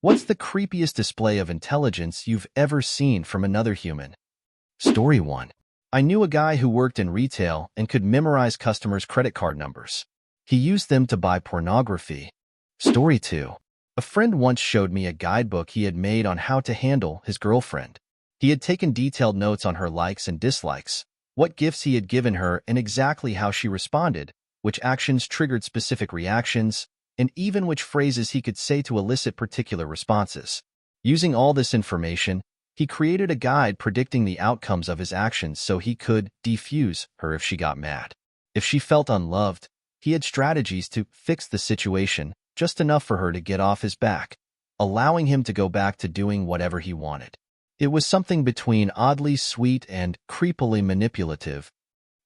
What's the creepiest display of intelligence you've ever seen from another human? Story 1. I knew a guy who worked in retail and could memorize customers' credit card numbers. He used them to buy pornography. Story 2. A friend once showed me a guidebook he had made on how to handle his girlfriend. He had taken detailed notes on her likes and dislikes, what gifts he had given her and exactly how she responded, which actions triggered specific reactions, and even which phrases he could say to elicit particular responses. Using all this information, he created a guide predicting the outcomes of his actions so he could defuse her if she got mad. If she felt unloved, he had strategies to fix the situation, just enough for her to get off his back, allowing him to go back to doing whatever he wanted. It was something between oddly sweet and creepily manipulative.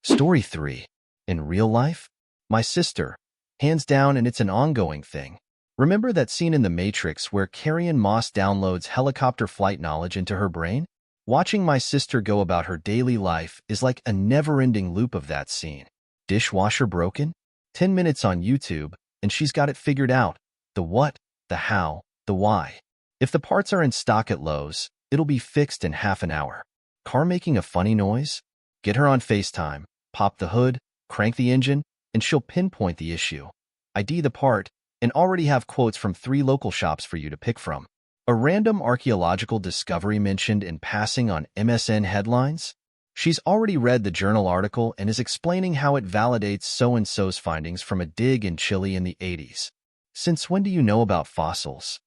Story 3. In real life? My sister. Hands down, and it's an ongoing thing. Remember that scene in The Matrix where Carrie Moss downloads helicopter flight knowledge into her brain? Watching my sister go about her daily life is like a never-ending loop of that scene. Dishwasher broken? 10 minutes on YouTube, and she's got it figured out. The what, the how, the why. If the parts are in stock at Lowe's, it'll be fixed in half an hour. Car making a funny noise? Get her on FaceTime, pop the hood, crank the engine, and she'll pinpoint the issue, ID the part, and already have quotes from 3 local shops for you to pick from. A random archaeological discovery mentioned in passing on MSN headlines? She's already read the journal article and is explaining how it validates so-and-so's findings from a dig in Chile in the 80s. Since when do you know about fossils?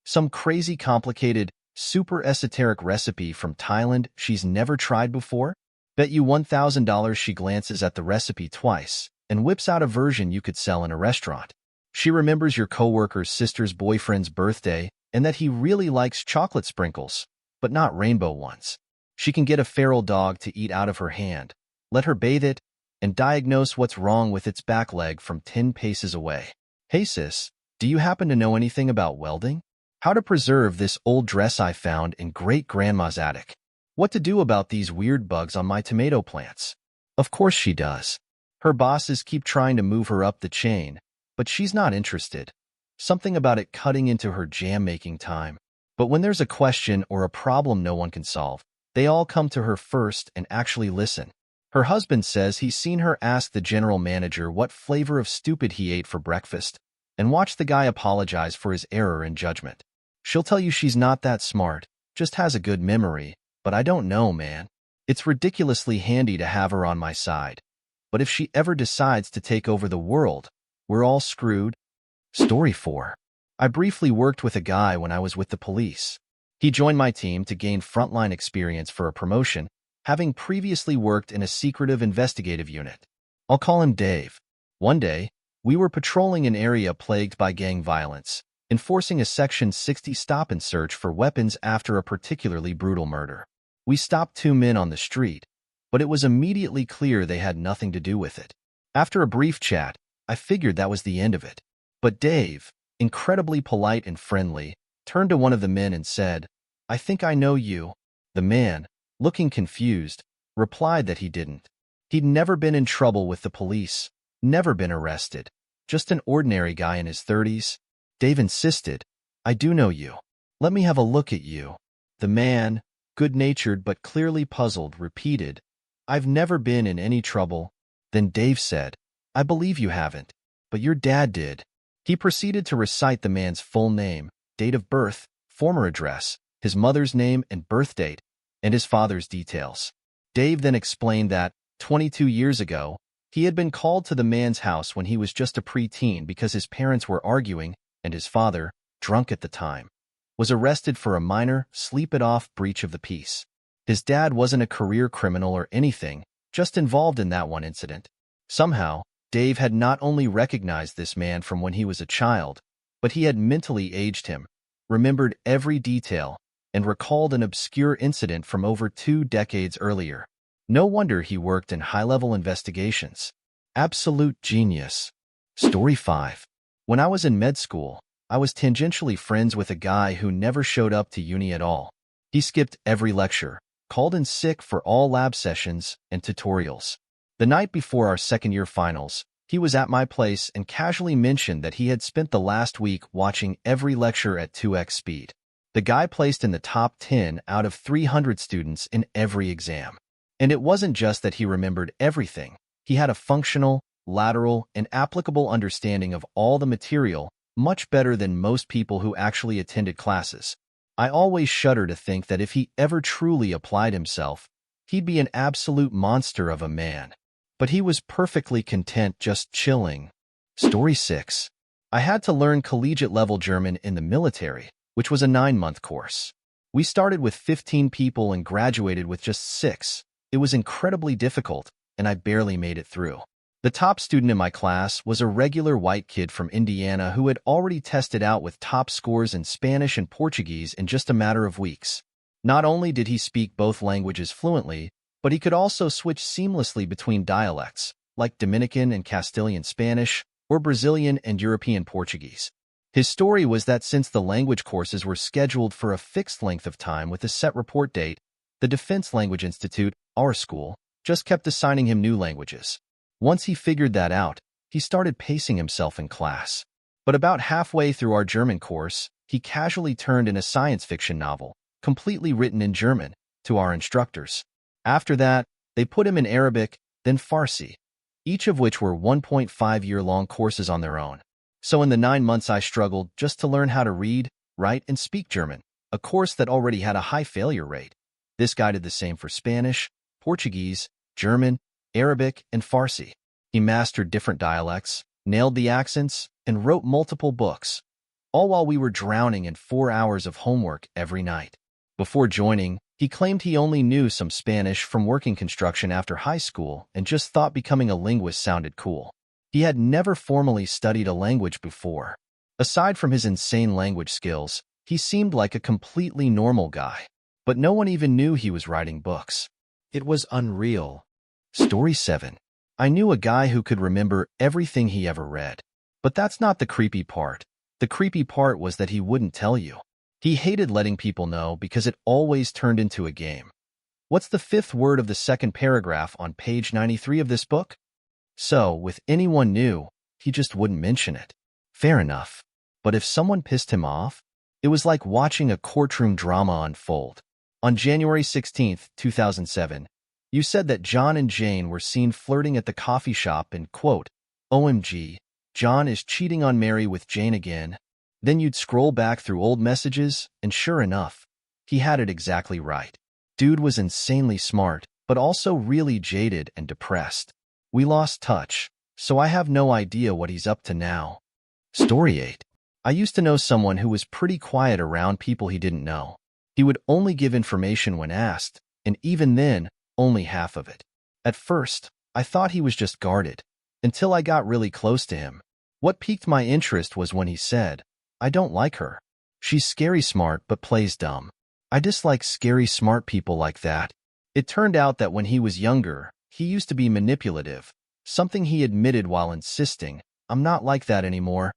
Some crazy complicated, super esoteric recipe from Thailand she's never tried before? Bet you $1,000 she glances at the recipe twice and whips out a version you could sell in a restaurant. She remembers your coworker's sister's boyfriend's birthday and that he really likes chocolate sprinkles, but not rainbow ones. She can get a feral dog to eat out of her hand, let her bathe it, and diagnose what's wrong with its back leg from 10 paces away. Hey sis, do you happen to know anything about welding? How to preserve this old dress I found in great-grandma's attic? What to do about these weird bugs on my tomato plants? Of course she does. Her bosses keep trying to move her up the chain, but she's not interested. Something about it cutting into her jam-making time. But when there's a question or a problem no one can solve, they all come to her first and actually listen. Her husband says he's seen her ask the general manager what flavor of stupid he ate for breakfast, and watch the guy apologize for his error in judgment. She'll tell you she's not that smart, just has a good memory, but I don't know, man. It's ridiculously handy to have her on my side. But if she ever decides to take over the world, we're all screwed. Story 4. I briefly worked with a guy when I was with the police. He joined my team to gain frontline experience for a promotion, having previously worked in a secretive investigative unit. I'll call him Dave. One day, we were patrolling an area plagued by gang violence, enforcing a Section 60 stop and search for weapons after a particularly brutal murder. We stopped 2 men on the street, but it was immediately clear they had nothing to do with it. After a brief chat, I figured that was the end of it. But Dave, incredibly polite and friendly, turned to one of the men and said, "I think I know you." The man, looking confused, replied that he didn't. He'd never been in trouble with the police, never been arrested, just an ordinary guy in his 30s. Dave insisted, "I do know you. Let me have a look at you." The man, good-natured but clearly puzzled, repeated, "I've never been in any trouble." Then Dave said, "I believe you haven't, but your dad did." He proceeded to recite the man's full name, date of birth, former address, his mother's name and birth date, and his father's details. Dave then explained that, 22 years ago, he had been called to the man's house when he was just a preteen because his parents were arguing and his father, drunk at the time, was arrested for a minor, sleep-it-off breach of the peace. His dad wasn't a career criminal or anything, just involved in that one incident. Somehow, Dave had not only recognized this man from when he was a child, but he had mentally aged him, remembered every detail, and recalled an obscure incident from over 2 decades earlier. No wonder he worked in high-level investigations. Absolute genius. Story 5. When I was in med school, I was tangentially friends with a guy who never showed up to uni at all. He skipped every lecture, called in sick for all lab sessions and tutorials. The night before our second-year finals, He was at my place and casually mentioned that he had spent the last week watching every lecture at 2x speed. The guy placed in the top 10 out of 300 students in every exam. And it wasn't just that he remembered everything. He had a functional, lateral, and applicable understanding of all the material, much better than most people who actually attended classes. I always shudder to think that if he ever truly applied himself, he'd be an absolute monster of a man. But he was perfectly content just chilling. Story 6. I had to learn collegiate-level German in the military, which was a 9-month course. We started with 15 people and graduated with just 6. It was incredibly difficult, and I barely made it through. The top student in my class was a regular white kid from Indiana who had already tested out with top scores in Spanish and Portuguese in just a matter of weeks. Not only did he speak both languages fluently, but he could also switch seamlessly between dialects, like Dominican and Castilian Spanish, or Brazilian and European Portuguese. His story was that since the language courses were scheduled for a fixed length of time with a set report date, the Defense Language Institute, our school, just kept assigning him new languages. Once he figured that out, he started pacing himself in class. But about halfway through our German course, he casually turned in a science fiction novel, completely written in German, to our instructors. After that, they put him in Arabic, then Farsi, each of which were 1.5-year-long courses on their own. So in the 9 months I struggled just to learn how to read, write, and speak German, a course that already had a high failure rate. This guy did the same for Spanish, Portuguese, German, Arabic, and Farsi. He mastered different dialects, nailed the accents, and wrote multiple books, all while we were drowning in 4 hours of homework every night. Before joining, he claimed he only knew some Spanish from working construction after high school and just thought becoming a linguist sounded cool. He had never formally studied a language before. Aside from his insane language skills, he seemed like a completely normal guy. But no one even knew he was writing books. It was unreal. Story 7. I knew a guy who could remember everything he ever read. But that's not the creepy part. The creepy part was that he wouldn't tell you. He hated letting people know because it always turned into a game. What's the 5th word of the 2nd paragraph on page 93 of this book? So, with anyone new, he just wouldn't mention it. Fair enough. But if someone pissed him off, it was like watching a courtroom drama unfold. On January 16, 2007, you said that John and Jane were seen flirting at the coffee shop and, quote, OMG, John is cheating on Mary with Jane again. Then you'd scroll back through old messages, and sure enough, he had it exactly right. Dude was insanely smart, but also really jaded and depressed. We lost touch, so I have no idea what he's up to now. Story 8. I used to know someone who was pretty quiet around people he didn't know. He would only give information when asked, and even then, only half of it. At first, I thought he was just guarded, until I got really close to him. What piqued my interest was when he said, I don't like her. She's scary smart but plays dumb. I dislike scary smart people like that. It turned out that when he was younger, he used to be manipulative, something he admitted while insisting, I'm not like that anymore.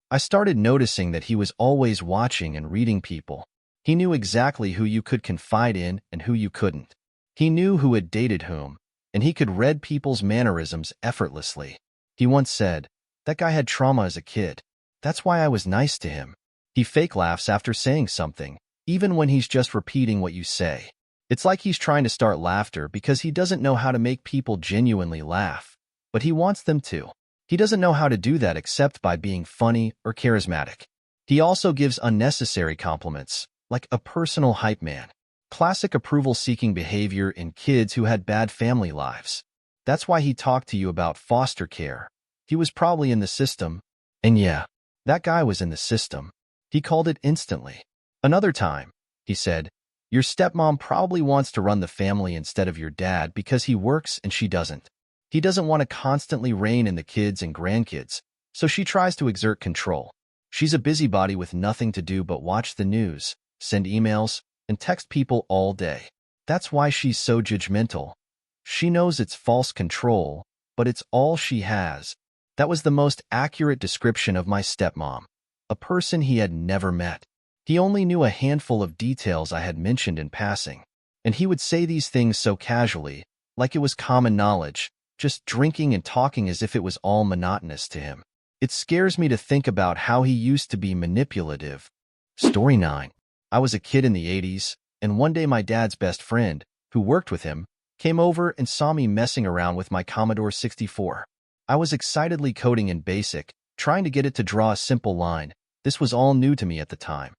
I started noticing that he was always watching and reading people. He knew exactly who you could confide in and who you couldn't. He knew who had dated whom, and he could read people's mannerisms effortlessly. He once said, that guy had trauma as a kid. That's why I was nice to him. He fake laughs after saying something, even when he's just repeating what you say. It's like he's trying to start laughter because he doesn't know how to make people genuinely laugh, but he wants them to. He doesn't know how to do that except by being funny or charismatic. He also gives unnecessary compliments, like a personal hype man. Classic approval-seeking behavior in kids who had bad family lives. That's why he talked to you about foster care. He was probably in the system. And yeah, that guy was in the system. He called it instantly. Another time, he said, your stepmom probably wants to run the family instead of your dad because he works and she doesn't. He doesn't want to constantly rein in the kids and grandkids, so she tries to exert control. She's a busybody with nothing to do but watch the news, send emails, and text people all day. That's why she's so judgmental. She knows it's false control, but it's all she has. That was the most accurate description of my stepmom, a person he had never met. He only knew a handful of details I had mentioned in passing, and he would say these things so casually, like it was common knowledge, just drinking and talking as if it was all monotonous to him. It scares me to think about how he used to be manipulative. Story 9. I was a kid in the 80s, and one day my dad's best friend, who worked with him, came over and saw me messing around with my Commodore 64. I was excitedly coding in BASIC, trying to get it to draw a simple line. This was all new to me at the time.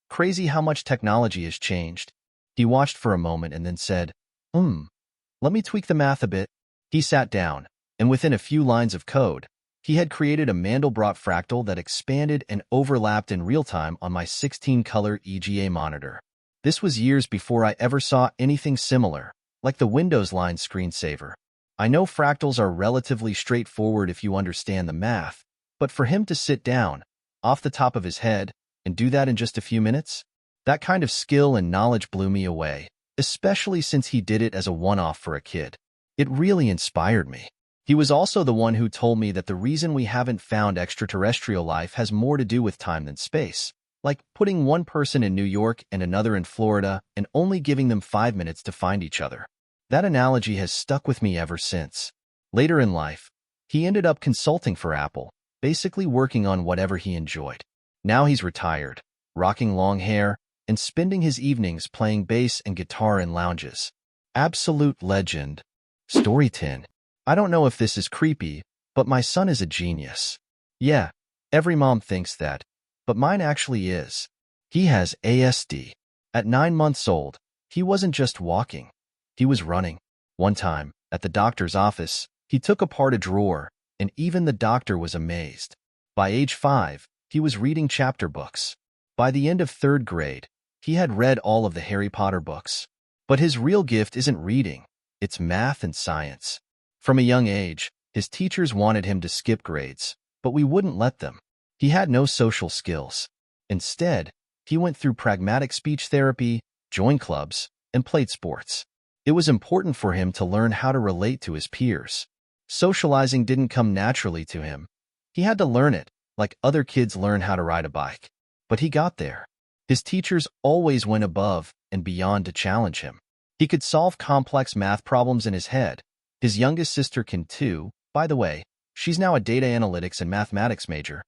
Crazy how much technology has changed. He watched for a moment and then said, let me tweak the math a bit. He sat down, and within a few lines of code, he had created a Mandelbrot fractal that expanded and overlapped in real time on my 16-color EGA monitor. This was years before I ever saw anything similar, like the Windows line screensaver. I know fractals are relatively straightforward if you understand the math, but for him to sit down, off the top of his head, and do that in just a few minutes? That kind of skill and knowledge blew me away, especially since he did it as a one-off for a kid. It really inspired me. He was also the one who told me that the reason we haven't found extraterrestrial life has more to do with time than space, like putting one person in New York and another in Florida and only giving them 5 minutes to find each other. That analogy has stuck with me ever since. Later in life, he ended up consulting for Apple, basically working on whatever he enjoyed. Now he's retired, rocking long hair, and spending his evenings playing bass and guitar in lounges. Absolute legend. Story 10. I don't know if this is creepy, but my son is a genius. Yeah, every mom thinks that, but mine actually is. He has ASD. At 9 months old, he wasn't just walking. He was running. One time, at the doctor's office, he took apart a drawer, and even the doctor was amazed. By age 5, he was reading chapter books. By the end of 3rd grade, he had read all of the Harry Potter books. But his real gift isn't reading, it's math and science. From a young age, his teachers wanted him to skip grades, but we wouldn't let them. He had no social skills. Instead, he went through pragmatic speech therapy, joined clubs, and played sports. It was important for him to learn how to relate to his peers. Socializing didn't come naturally to him. He had to learn it, like other kids learn how to ride a bike. But he got there. His teachers always went above and beyond to challenge him. He could solve complex math problems in his head. His youngest sister can too. By the way, she's now a data analytics and mathematics major.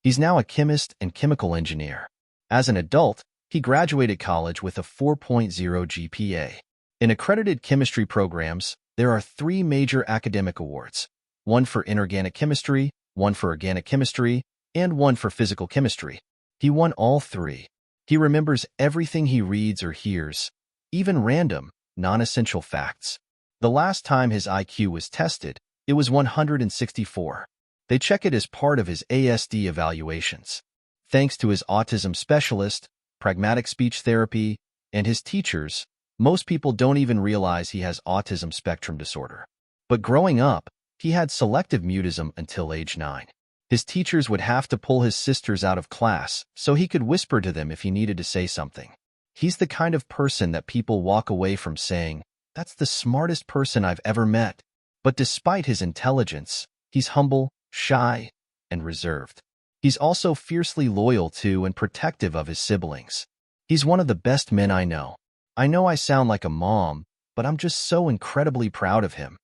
He's now a chemist and chemical engineer. As an adult, he graduated college with a 4.0 GPA. In accredited chemistry programs, there are 3 major academic awards, one for inorganic chemistry, one for organic chemistry, and one for physical chemistry. He won all 3. He remembers everything he reads or hears, even random, non-essential facts. The last time his IQ was tested, it was 164. They check it as part of his ASD evaluations. Thanks to his autism specialist, pragmatic speech therapy, and his teachers, most people don't even realize he has autism spectrum disorder. But growing up, he had selective mutism until age 9. His teachers would have to pull his sisters out of class so he could whisper to them if he needed to say something. He's the kind of person that people walk away from saying, "That's the smartest person I've ever met." But despite his intelligence, he's humble, shy, and reserved. He's also fiercely loyal to and protective of his siblings. He's one of the best men I know. I know I sound like a mom, but I'm just so incredibly proud of him.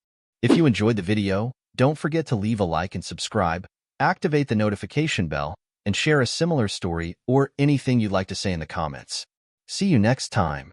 If you enjoyed the video, don't forget to leave a like and subscribe, activate the notification bell, and share a similar story or anything you'd like to say in the comments. See you next time.